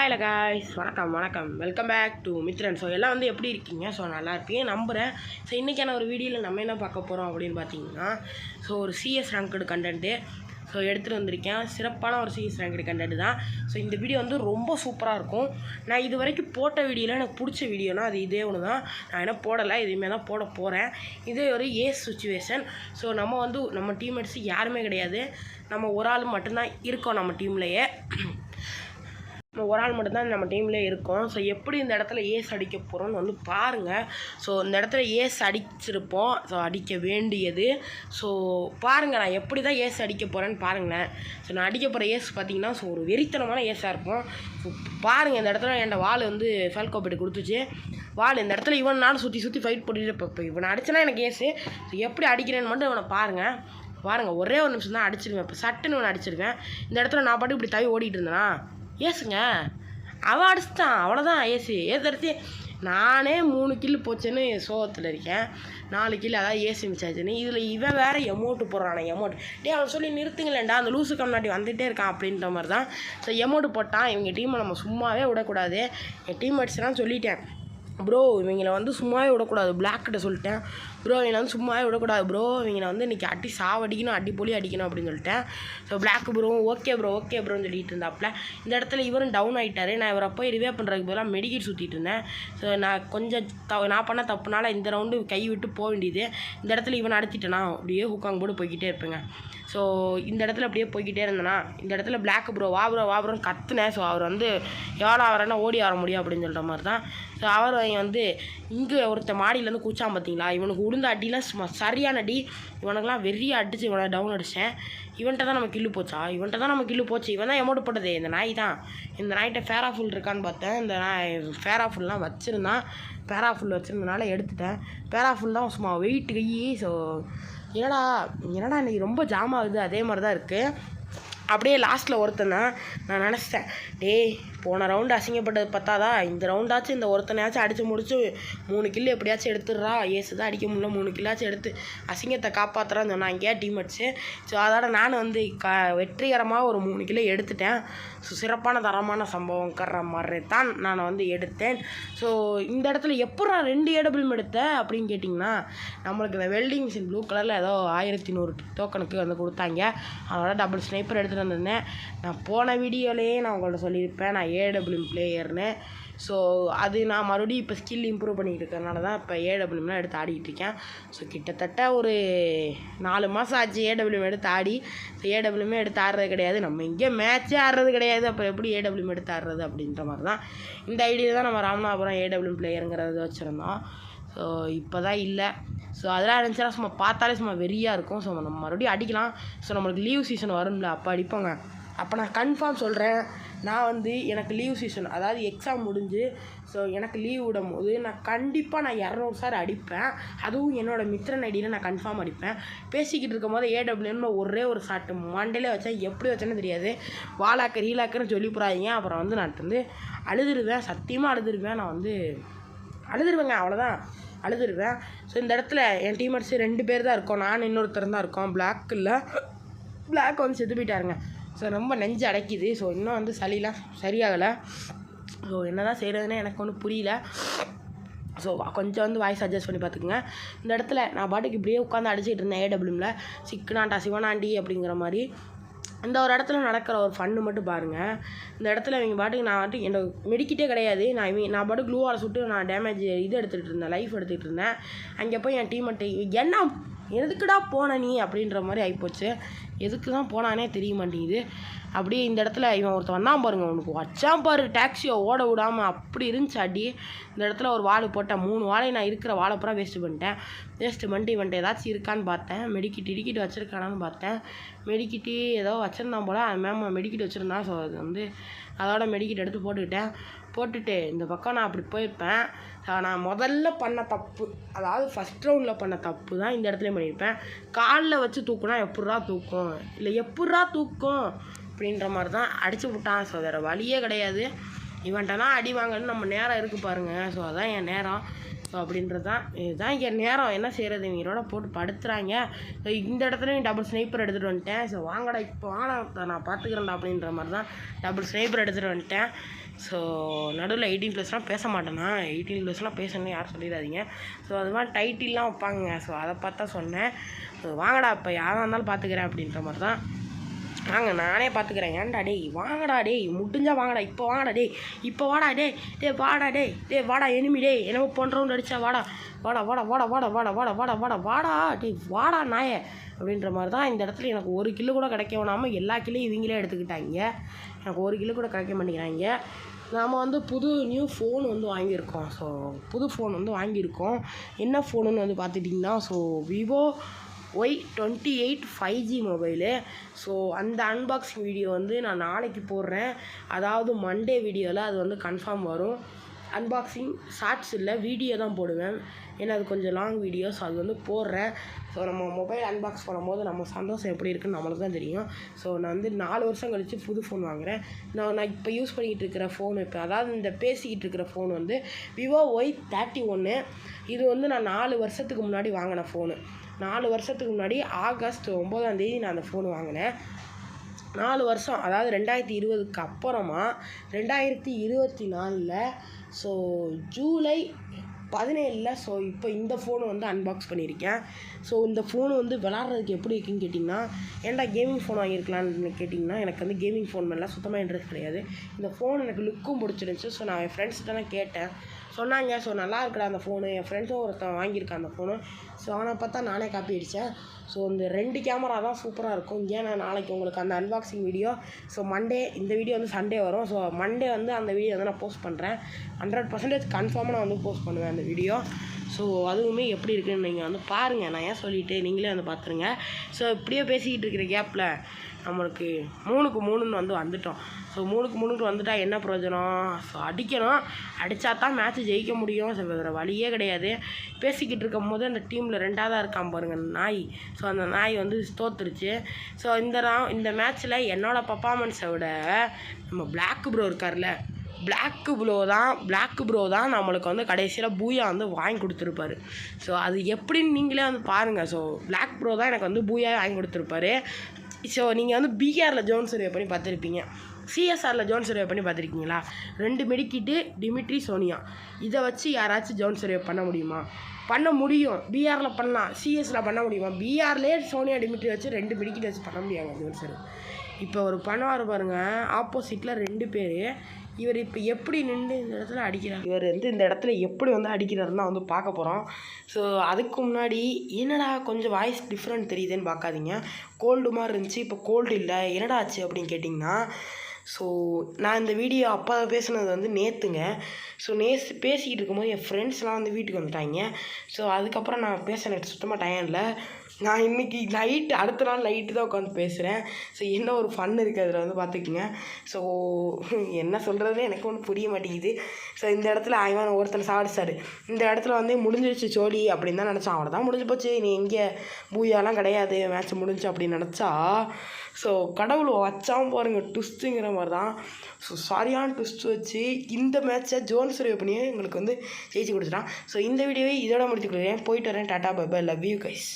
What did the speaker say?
Hi guys, வணக்கம் welcome back to Mithran. So எல்லாம் வந்து எப்படி இருக்கீங்க? ஸோ நல்லா இருப்பீங்க நம்புகிறேன். ஸோ இன்றைக்கான ஒரு வீடியோவில் நம்ம என்ன பார்க்க போகிறோம் அப்படின்னு பார்த்தீங்கன்னா, ஸோ ஒரு சிஎஸ் ரேங்க்டு கண்டென்ட்டு ஸோ எடுத்துகிட்டு வந்திருக்கேன். சிறப்பான ஒரு சிஎஸ் ரேங்க்டு கண்டென்ட் தான். ஸோ இந்த வீடியோ வந்து ரொம்ப சூப்பராக இருக்கும். நான் இது வரைக்கும் போட்ட வீடியோவில் எனக்கு பிடிச்ச வீடியோனா அது இதே ஒன்று தான். நான் என்ன போடலை, இதுவுமே தான் போட போகிறேன். இதே ஒரு ஏஸ் சுச்சுவேஷன். ஸோ நம்ம டீம்மேட்ஸு யாருமே கிடையாது, நம்ம ஒரு ஆள் மட்டும்தான் இருக்கோம் நம்ம டீம்லேயே. ஒரு ஆள் மட்டும்தான் நம்ம டீம்லேயே இருக்கோம். ஸோ எப்படி இந்த இடத்துல ஏஸ் அடிக்க போகிறோன்னு வந்து பாருங்கள். ஸோ இந்த இடத்துல ஏஸ் அடிச்சிருப்போம். ஸோ அடிக்க வேண்டியது. ஸோ பாருங்கள், நான் எப்படி தான் ஏஸ் அடிக்க போகிறேன்னு பாருங்களேன். ஸோ நான் அடிக்க போகிற ஏஸ் பார்த்தீங்கன்னா ஸோ ஒரு வெறித்தனமான ஏஸாக இருக்கும். ஸோ பாருங்கள், இந்த இடத்துல என் வால் வந்து ஃபேல்கோபேட் கொடுத்துச்சு. வால் இந்த இடத்துல இவன் நான் சுற்றி ஃபைட் போட்டுட்டு இப்போ இவனை அடிச்சேன்னா எனக்கு ஏஸு. ஸோ எப்படி அடிக்கிறேன்னு மட்டும் இவனை பாருங்கள். ஒரே ஒரு நிமிஷம் தான் அடிச்சிருவேன். இப்போ சட்டுன்னு இவனை அடிச்சிருவேன். இந்த இடத்துல நான் பாட்டு இப்படி தவி ஓடிட்டு இருந்தேனா ஏசுங்க, அவன் அடிச்சுட்டான், அவ்வளோதான் ஏசு அடிச்சு நானே 3 கில்லு போச்சேன்னு சோகத்தில் இருக்கேன். 4 கில்லு அதாவது ஏசி மிச்சாச்சுன்னு. இதில் இவன் வேறு எமௌண்ட்டு போடுறான். டே அவன் சொல்லி நிறுத்துங்களேன்டா, அந்த லூசு கம்னாட்டி வந்துகிட்டே இருக்கான் அப்படின்ற மாதிரி தான். ஸோ எமௌண்ட்டு போட்டான். இவங்க டீமை நம்ம சும்மாவே விடக்கூடாது. என் டீம்மேட்ஸ்லாம் சொல்லிட்டேன், ப்ரோ இவங்களை வந்து சும்மாவே விடக்கூடாது. பிளாக்கிட்ட சொல்லிட்டேன், ப்ரோ இவங்களை வந்து சும்மாவே விடக்கூடாது ப்ரோ, இவங்களை வந்து இன்றைக்கி அடி சாவடிக்கணும், அடிப்பொலி அடிக்கணும் அப்படின்னு சொல்லிட்டேன். ஸோ பிளாக் ப்ரோ ஓகே ப்ரோன்னு சொல்லிட்டு இருந்தாப்புல. இந்த இடத்துல இவரும் டவுன் ஆகிட்டார். நான் இவரை போய் ரிவே பண்ணுறதுக்கு பதிலாக மெடிக்கேட் சுற்றிட்டு இருந்தேன். ஸோ நான் கொஞ்சம் நான் பண்ண தப்புனால இந்த ரவுண்டு கை விட்டு போக வேண்டியது. இந்த இடத்துல இவனை அடிச்சிட்டேனா அப்படியே ஹூக்காங் போட்டு போய்கிட்டே இருப்பேங்க. ஸோ இந்த இடத்துல அப்படியே போய்கிட்டே இருந்தேன்னா இந்த இடத்துல பிளாக் ப்ரோ வா ப்ரோன்னு கத்துனேன். ஸோ அவர் வந்து எவ்வளோ அவரென்னா ஓடி வர முடியும் அப்படின்னு சொல்கிற மாதிரி தான். ஸோ அவர் வந்து இங்கே ஒருத்த மாடியிலேருந்து கூச்சான் பார்த்தீங்களா, இவனுக்கு உளுந்த அடிலாம் சரியான அடி. இவனுக்கெல்லாம் வெறியாக அடிச்சு இவனை டவுன் அடித்தேன். இவன்கிட்ட தான் நம்ம கில்லு போச்சு. இவன் தான் எமௌண்ட் போட்டது, இந்த நாய் தான். இந்த நாய்கிட்ட ஃபேராஃபுல் இருக்கான்னு பார்த்தேன். இந்த நாய் ஃபேராஃபுல்லாம் வச்சுருந்தான். ஃபேராஃபுல் வச்சுருந்தனால எடுத்துட்டேன். ஃபேராஃபுல் தான் சும்மா வெயிட் கை. ஸோ என்னடா இன்றைக்கி ரொம்ப ஜாம் ஆகுது, அதே மாதிரி தான் இருக்குது. அப்படியே லாஸ்ட்டில் ஒருத்தனை நான் நினச்சிட்டேன், டேய் போன ரவுண்டு அசிங்கப்பட்டது பார்த்தாதா, இந்த ரவுண்டாச்சும் இந்த ஒருத்தனையாச்சும் அடித்து முடிச்சு 3 கில்லு எப்படியாச்சும் எடுத்துடுறா, ஏசு தான் அடிக்க முடியல, 3 கில்லாச்சும் எடுத்து அசிங்கத்தை காப்பாற்றுறான்னு சொன்னாங்க டீம்மேட்ஸு. ஸோ அதோட நான் வந்து வெற்றிகரமாக ஒரு 3 கிலோ எடுத்துட்டேன். ஸோ சிறப்பான தரமான சம்பவங்கிற மாதிரி தான் நான் வந்து எடுத்தேன். ஸோ இந்த இடத்துல எப்படா 2 ஏடபிள்யூஎம் எடுத்தேன் அப்படின்னு கேட்டிங்கன்னா, நம்மளுக்கு இந்த வெல்டிங் மிஷின் ப்ளூ கலரில் ஏதோ 1100 டோக்கனுக்கு வந்து கொடுத்தாங்க. அதோட டபுள் ஸ்னைப்பர் எடுத்துகிட்டு வந்திருந்தேன். நான் போன வீடியோலேயே நான் உங்கள்கிட்ட சொல்லியிருப்பேன் நான் ஏடபிள்யூஎம் பிளேயர்னு. ஸோ அது நான் மறுபடியும் இப்போ ஸ்கில் இம்ப்ரூவ் பண்ணிக்கிட்டு இருக்கிறனால தான் இப்போ ஏடபிள்யூஎம்லாம் எடுத்து ஆடிக்கிட்டு இருக்கேன். ஸோ கிட்டத்தட்ட ஒரு 4 மாதம் ஆச்சு ஏடபிள்யூஎம் எடுத்து ஆடி. ஸோ ஏடபிள்யூஎம் எடுத்து ஆடுறது கிடையாது, நம்ம இங்கே மேட்ச்சே ஆடுறது கிடையாது, அப்புறம் எப்படி ஏடபிள்யூஎம் எடுத்து ஆடுறது அப்படின்ற மாதிரி தான். இந்த ஐடியில் தான் நம்ம ராமநாதபுரம் ஏடபிள்யூஎம் பிளேயருங்கிறத வச்சுருந்தோம். ஸோ இப்போ தான் இல்லை. ஸோ அதெல்லாம் இருந்துச்சுன்னா சும்மா பார்த்தாலே சும்மா வெறியாக இருக்கும். ஸோ நம்ம மறுபடியும் அடிக்கலாம். ஸோ நம்மளுக்கு லீவ் சீசன் வரும்ல, அப்போ அடிப்போங்க. அப்போ நான் கன்ஃபார்ம் சொல்கிறேன், நான் வந்து எனக்கு லீவ் சீசன் அதாவது எக்ஸாம் முடிஞ்சு ஸோ எனக்கு லீவ் விடும் போது நான் கண்டிப்பாக 200 சார் அடிப்பேன். அதுவும் என்னோடய மித்ரன் ஐடியில் நான் கன்ஃபார்ம் அடிப்பேன். பேசிக்கிட்டு இருக்கும் போது ஏடபிள்யூஎம்ல ஒரே ஒரு ஷாட்டு மண்டையிலே வச்சேன், எப்படி வச்சேன்னு தெரியாது. வாலாக்கர் ஹீலாக்கர்னு சொல்லி போகிறாங்க. அப்புறம் வந்து நான் வந்து அழுதுருவேன், சத்தியமாக அழுதுருவேன். நான் வந்து அழுதுருவேங்க, அவ்வளோதான் அழுதுருவேன். ஸோ இந்த இடத்துல என் டீம்மேட்ஸு 2 பேர் தான் இருக்கோம், நான் இன்னொருத்தர் தான் இருக்கோம். பிளாக் வந்து செத்து போயிட்டாருங்க. ஸோ ரொம்ப நெஞ்சு அடைக்குது. ஸோ இன்னும் வந்து சளிலாம் சரியாகலை. ஸோ என்ன தான் செய்கிறதுனே எனக்கு ஒன்றும் புரியல. ஸோ கொஞ்சம் வந்து வாய்ஸ் அட்ஜஸ்ட் பண்ணி பார்த்துக்குங்க. இந்த இடத்துல நான் பாட்டுக்கு இப்படியே உட்காந்து அடிச்சுட்டு இருந்தேன் ஏடபிள்யூஎம்ல, சிக்கனாண்டா சிவனாண்டி அப்படிங்கிற மாதிரி. இந்த ஒரு இடத்துல நடக்கிற ஒரு ஃபன்னு மட்டும் பாருங்கள். இந்த இடத்துல இவங்க பாட்டுக்கு நான் என்னோட மெடிக்கிட்டே கிடையாது. நான் பாட்டுக்கு க்ளூவால் சுட்டு நான் டேமேஜ் எடுத்துகிட்டு இருந்தேன், லைஃப் எடுத்துகிட்டு இருந்தேன். அங்கே போய் என் டீம்மேட்டு என்ன எதுக்குடா போன நீ அப்படின்ற மாதிரி ஆகிப்போச்சு. எதுக்கு தான் போனானே தெரிய மாட்டேங்குது. அப்படியே இந்த இடத்துல இவன் ஒருத்தன் வந்தான் பாருங்க, அவனுக்கு வச்சான் பாரு டாக்ஸியை ஓட விடாமல், அப்படி இருந்துச்சு அடி. இந்த இடத்துல ஒரு வாள் போட்டேன், 3 வாழை நான் இருக்கிற வாழை பூரா வேஸ்ட்டு பண்ணிட்டு இவன்ட்டு ஏதாச்சும் இருக்கான்னு பார்த்தேன். மெடிக்கிட்டு வச்சுருக்கானான்னு பார்த்தேன். மெடிக்கிட்டு ஏதோ வச்சுருந்தான் போல், அது மெடிக்கிட்டு வச்சுருந்தான். ஸோ அது வந்து அதோட மெடிக்கிட் எடுத்து போட்டுட்டு இந்த பக்கம் நான் அப்படி போயிருப்பேன். நான் முதல்ல பண்ண தப்பு, அதாவது ஃபஸ்ட் ரவுண்டில் பண்ண தப்பு தான் இந்த இடத்துலையும் பண்ணியிருப்பேன். காலில் வச்சு தூக்குனா எப்பட்றா தூக்கும் அப்படின்ற மாதிரி தான் அடிச்சு விட்டான். ஸோ வேறு வழியே கிடையாது. இவன்ட்டனா அடி வாங்கன்னு நம்ம நேரம் இருக்குது பாருங்கள். ஸோ அதான் என் நேரம். ஸோ அப்படின்றது தான் இதுதான் என் நேரம். என்ன செய்கிறது, இவங்களோட போட்டு படுத்துகிறாங்க. ஸோ இந்த இடத்துலையும் டபுள் ஸ்னைப்பர் எடுத்துகிட்டு வந்துட்டேன். ஸோ வாங்கடா இப்போ நான் பார்த்துக்கிறேன்டா அப்படின்ற மாதிரி தான் டபுள் ஸ்னைப்பர் எடுத்துகிட்டு வந்துட்டேன். ஸோ நடுவில் 18+ பேச மாட்டேன்னா 18+ பேசணும்னு யாரும் சொல்லிடாதீங்க. ஸோ அது மாதிரி டைட்டில்லாம் வைப்பாங்க. ஸோ அதை பார்த்தா சொன்னேன். ஸோ வாங்கடா இப்போ யாராக இருந்தாலும் பார்த்துக்கிறேன் அப்படின்ற மாதிரி தான். வாங்க நானே பார்த்துக்கிறேன். ஏன்டா டேய் வாங்கடா டேய், முடிஞ்சா வாங்கடா, இப்போ வாங்கடா டேய், இப்போ வாடா வாடா வாடா எனிமி என்னவோ பண்ணுறோன்னு அடிச்சா வாடா வாடா வாடா வாடா வாடா வாடா வாடா வாடா வாடா வாடா வாடா நாயே அப்படின்ற மாதிரி தான். இந்த இடத்துல எனக்கு 1 கிலோ கூட கிடைக்க வேணாமல் எல்லா கிலோயும் இவங்களே எடுத்துக்கிட்டாங்க. எனக்கு 1 கிலோ கூட கிடைக்க மாட்டேங்கிறாங்க. நாம் புது நியூ ஃபோன் வாங்கியிருக்கோம். ஸோ புது ஃபோன் வாங்கியிருக்கோம். என்ன ஃபோனுன்னு பார்த்துட்டிங்கன்னா, so Vivo Y28 5G mobile. So அந்த அன்பாக்சிங் வீடியோ நான் நாளைக்கு போடுறேன். அதாவது மண்டே வீடியோவில் அது கன்ஃபார்ம் வரும். அன்பாக்சிங் ஷார்ட்ஸ் இல்லை, வீடியோ தான் போடுவேன். ஏன்னா அது கொஞ்சம் லாங் வீடியோ. ஸோ அது போடுறேன். ஸோ நம்ம மொபைல் அன்பாக்ஸ் பண்ணும்போது நம்ம சந்தோஷம் எப்படி இருக்குன்னு நம்மளுக்கு தான் தெரியும். ஸோ நான் 4 வருஷம் கழித்து புது ஃபோன் வாங்குகிறேன். நான் இப்போ யூஸ் பண்ணிக்கிட்டு இருக்கிற ஃபோன், இப்போ அதாவது இந்த பேசிக்கிட்டு இருக்கிற ஃபோன் விவோ Y31. இது நான் 4 வருஷத்துக்கு முன்னாடி வாங்கின ஃபோனு. 4 வருஷத்துக்கு முன்னாடி ஆகஸ்ட் 9ஆம் தேதி நான் அந்த ஃபோன் வாங்கினேன். 4 வருஷம், அதாவது 2020க்கு அப்புறமா 2024 ஸோ ஜூலை 17. ஸோ இப்போ இந்த ஃபோனு அன்பாக்ஸ் பண்ணியிருக்கேன். ஸோ இந்த ஃபோனு விளாட்றதுக்கு எப்படி இருக்குன்னு கேட்டிங்கன்னா, ஏன்டா கேமிங் ஃபோன் வாங்கியிருக்கலான்னு கேட்டிங்கன்னா, எனக்கு கேமிங் ஃபோன் மேலாம் சுத்தமாக இன்ட்ரெஸ்ட் கிடையாது. இந்த ஃபோன் எனக்கு லுக்கும் பிடிச்சிருந்துச்சி. ஸோ நான் என் ஃப்ரெண்ட்ஸ்கிட்ட தான் கேட்டேன். சொன்னாங்க ஸோ நல்லா இருக்குடா அந்த ஃபோனு. என் ஃப்ரெண்ட்ஸும் ஒருத்தன் வாங்கியிருக்கான் அந்த ஃபோனு. ஸோ அவனை பார்த்தா நானே காப்பி அடித்தேன். ஸோ இந்த 2 கேமரா தான் சூப்பராக இருக்கும். ஏன்னா நாளைக்கு உங்களுக்கு அந்த அன்பாக்சிங் வீடியோ, ஸோ மண்டே, இந்த வீடியோ சண்டே வரும். ஸோ மண்டே அந்த வீடியோ நான் போஸ்ட் பண்ணுறேன். 100% கன்ஃபார்மாக நான் போஸ்ட் பண்ணுவேன் அந்த வீடியோ. ஸோ அதுவுமே எப்படி இருக்குதுன்னு நீங்கள் பாருங்கள். நான் ஏன் சொல்லிவிட்டு நீங்களே பார்த்துருங்க. ஸோ இப்படியே பேசிக்கிட்டு இருக்கிற கேப்பில் நம்மளுக்கு 3க்கு 3ன்னு வந்துட்டோம். ஸோ 3க்கு 3க்கு வந்துட்டால் என்ன பிரயோஜனம்? ஸோ அடிக்கணும், அடித்தா தான் மேட்ச்சு ஜெயிக்க முடியும். ஸோ வேறு வழியே கிடையாது. பேசிக்கிட்டு இருக்கும் போது அந்த டீமில் 2ஆவதாக இருக்கான் பாருங்கள் நாய். ஸோ அந்த நாய் தோத்துருச்சு. ஸோ இந்த மேட்ச்சில் என்னோடய பர்ஃபார்மன்ஸை விட நம்ம பிளாக் ப்ரோ இருக்கார்ல, பிளாக் ப்ரோ தான் நம்மளுக்கு கடைசியில் பூயா வாங்கி கொடுத்துருப்பாரு. ஸோ அது எப்படின்னு நீங்களே பாருங்கள். ஸோ பிளாக் ப்ரோ தான் எனக்கு பூயா வாங்கி கொடுத்துருப்பாரு. ஸோ நீங்கள் பிஆரில் ஜோன் சர்வே பண்ணி பார்த்துருப்பீங்க, சிஎஸ்ஆரில் ஜோன் சர்வே பண்ணி பார்த்துருக்கீங்களா? 2 மெடிக்கிட்டு டிமிட்ரி சோனியா, இதை வச்சு யாராச்சும் ஜோன் சர்வே பண்ண முடியுமா? பண்ண முடியும். பிஆரில் பண்ணலாம், சிஎஸில் பண்ண முடியுமா? பிஆர்லேயே சோனியா டிமிட்ரி வச்சு 2 மெடிக்கிட்டு வச்சு பண்ண முடியாங்க ஜோன் சர்வே. இப்போ ஒரு பண்ணுவார் பாருங்கள், ஆப்போசிட்டில் 2 பேர். இவர் இப்போ எப்படி நின்று இந்த இடத்துல அடிக்கிறார், இவர் இந்த இடத்துல எப்படி அடிக்கிறாருன்னு தான் பார்க்க போகிறோம். ஸோ அதுக்கு முன்னாடி என்னடா கொஞ்சம் வாய்ஸ் டிஃப்ரெண்ட் தெரியுதுன்னு பார்க்காதீங்க. கோல்டு மாதிரி இருந்துச்சு, இப்போ கோல்டு இல்லை, என்னடா ஆச்சு அப்படின்னு கேட்டிங்கன்னா, ஸோ நான் இந்த வீடியோ அப்போ பேசுனது நேற்றுங்க. ஸோ பேசிக்கிட்டு இருக்கும்போது என் ஃப்ரெண்ட்ஸ்லாம் வீட்டுக்கு வந்துட்டாங்க. ஸோ அதுக்கப்புறம் நான் பேச எனக்கு சுத்தமாக டைம் இல்லை. நான் இன்றைக்கி அடுத்த நாள் நைட்டு தான் உட்காந்து பேசுகிறேன். ஸோ என்ன ஒரு ஃபன் இருக்குது அதில் பார்த்துக்குங்க. ஸோ என்ன சொல்கிறதுனே எனக்கு ஒன்றும் புரிய மாட்டேங்குது. ஸோ இந்த இடத்துல ஒருத்தர் சாடிச்சார். இந்த இடத்துல முடிஞ்சிருச்சு சோழி அப்படின்னு தான் நினச்சான். அவனை தான் முடிஞ்சு போச்சு, நீ எங்கே பூயாலாம் கிடையாது, மேட்ச் முடிஞ்சு அப்படின்னு நினச்சா, ஸோ கடவுள் வச்சாமல் பாருங்கள் ட்விஸ்ட்டுங்கிற மாதிரி தான். ஸோ சரியான ட்விஸ்ட் வச்சு இந்த மேட்ச்சை ஜோன் சர்வே பண்ணியே எங்களுக்கு ஜெயிச்சு கொடுத்துட்டான். ஸோ இந்த வீடியோவை இதோட முடித்துக்கொள்கிறேன். போயிட்டு வரேன். Tata bye bye, love you guys.